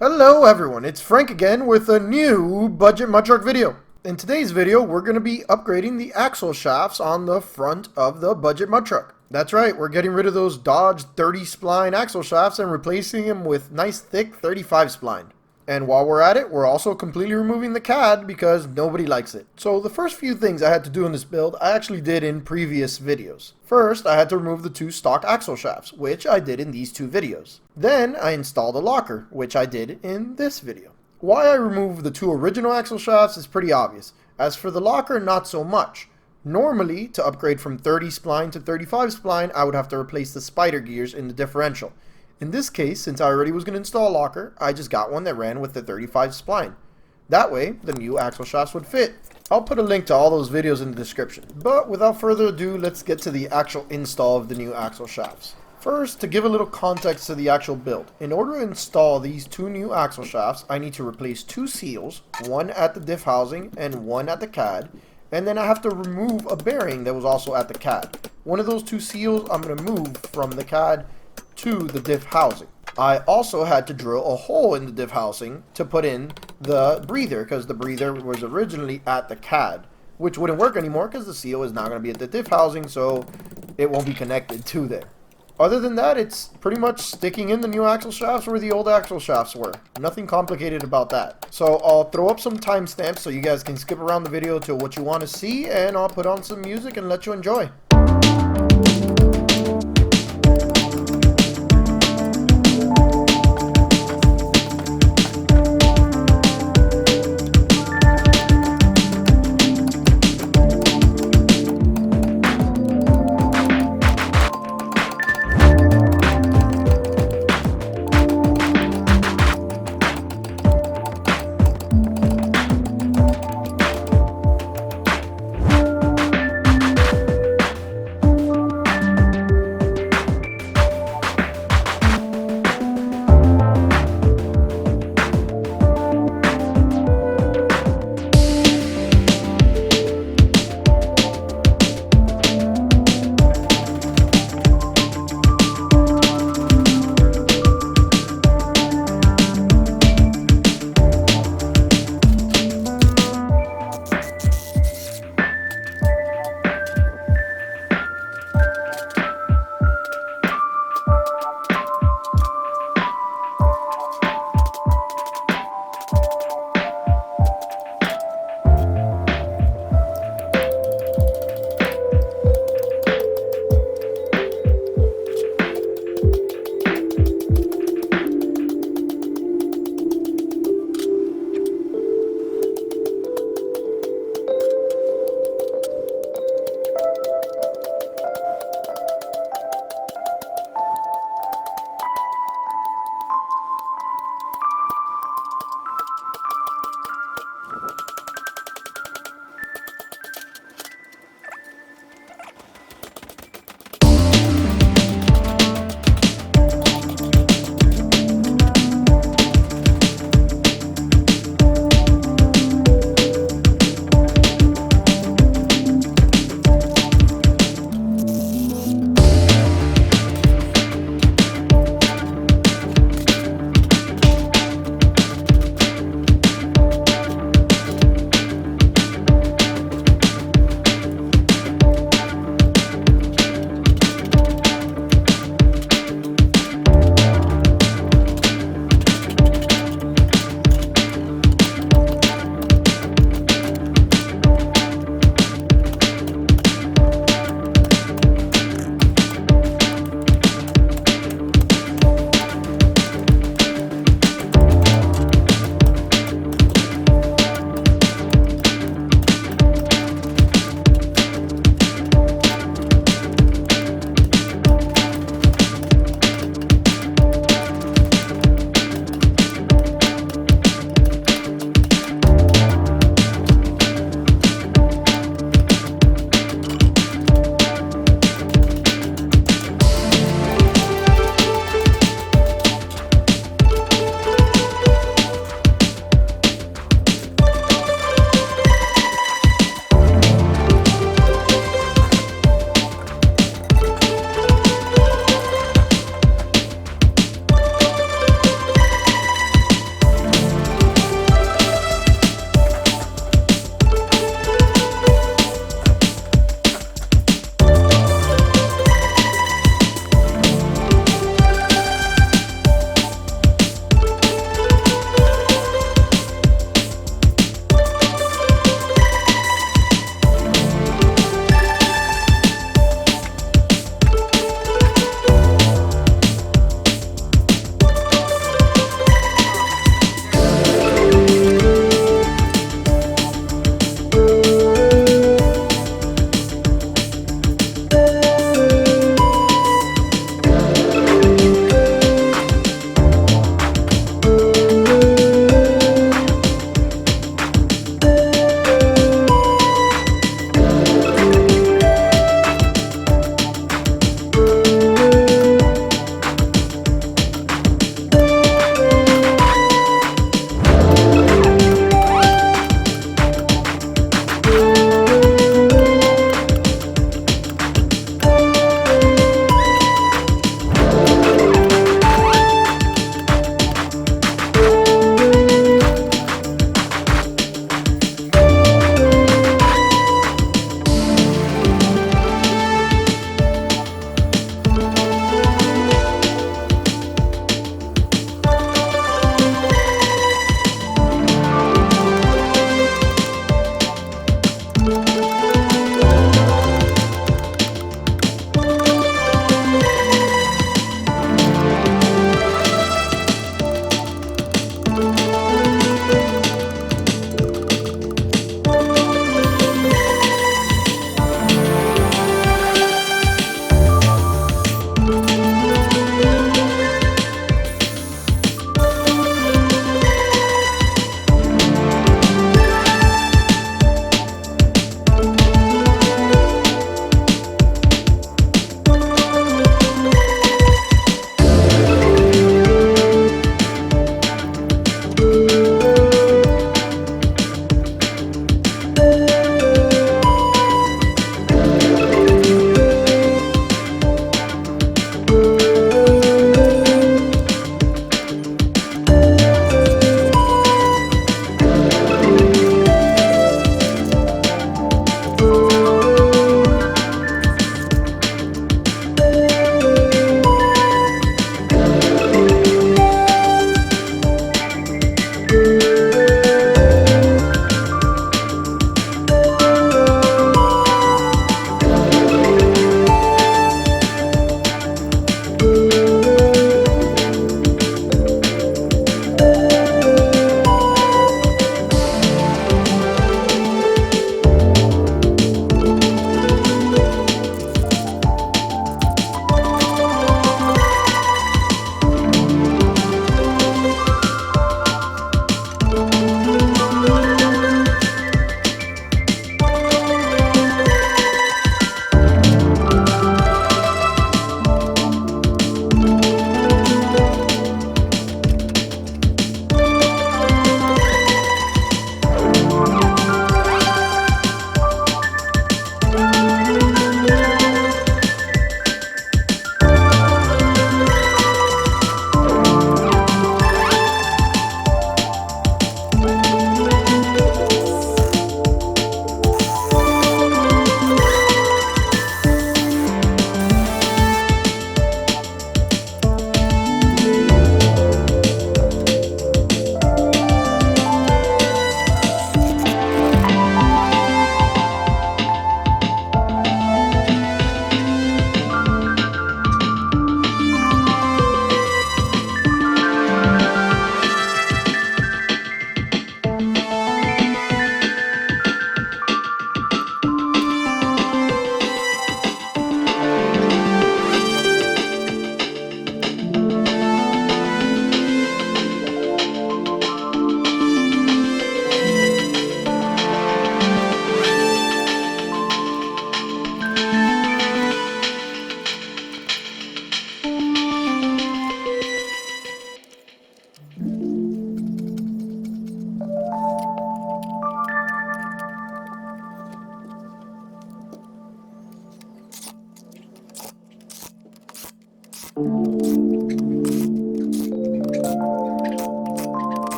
Hello everyone, it's Frank again with a new budget mud truck video. In today's video, we're going to be upgrading the axle shafts on the front of the budget mud truck. That's right, we're getting rid of those Dodge 30 spline axle shafts and replacing them with nice thick 35 spline. And while we're at it, we're also completely removing the CAD because nobody likes it. So the first few things I had to do in this build, I actually did in previous videos. First, I had to remove the two stock axle shafts, which I did in these two videos. Then I installed a locker, which I did in this video. Why I removed the two original axle shafts is pretty obvious. As for the locker, not so much. Normally, to upgrade from 30 spline to 35 spline, I would have to replace the spider gears in the differential. In this case, since I already was going to install a locker, I just got one that ran with the 35 spline. That way, the new axle shafts would fit. I'll put a link to all those videos in the description. But without further ado, let's get to the actual install of the new axle shafts. First, to give a little context to the actual build. In order to install these two new axle shafts, I need to replace two seals, one at the diff housing and one at the CAD. And then I have to remove a bearing that was also at the CAD. One of those two seals I'm going to move from the CAD to the diff housing. I also had to drill a hole in the diff housing to put in the breather because the breather was originally at the CAD, which wouldn't work anymore because the seal is not going to be at the diff housing, so it won't be connected to there. Other than that, it's pretty much sticking in the new axle shafts where the old axle shafts were. Nothing complicated about that. So I'll throw up some timestamps so you guys can skip around the video to what you want to see, and I'll put on some music and let you enjoy.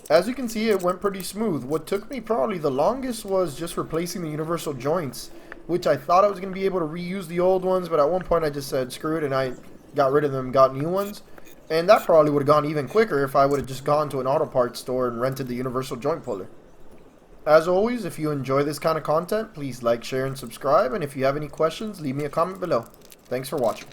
As you can see, it went pretty smooth. What took me probably the longest was just replacing the universal joints, which I thought I was going to be able to reuse the old ones, but at one point I just said screw it and I got rid of them and got new ones. And that probably would have gone even quicker if I would have just gone to an auto parts store and rented the universal joint puller. As always, if you enjoy this kind of content, please like, share, and subscribe, and if you have any questions, leave me a comment below. Thanks for watching.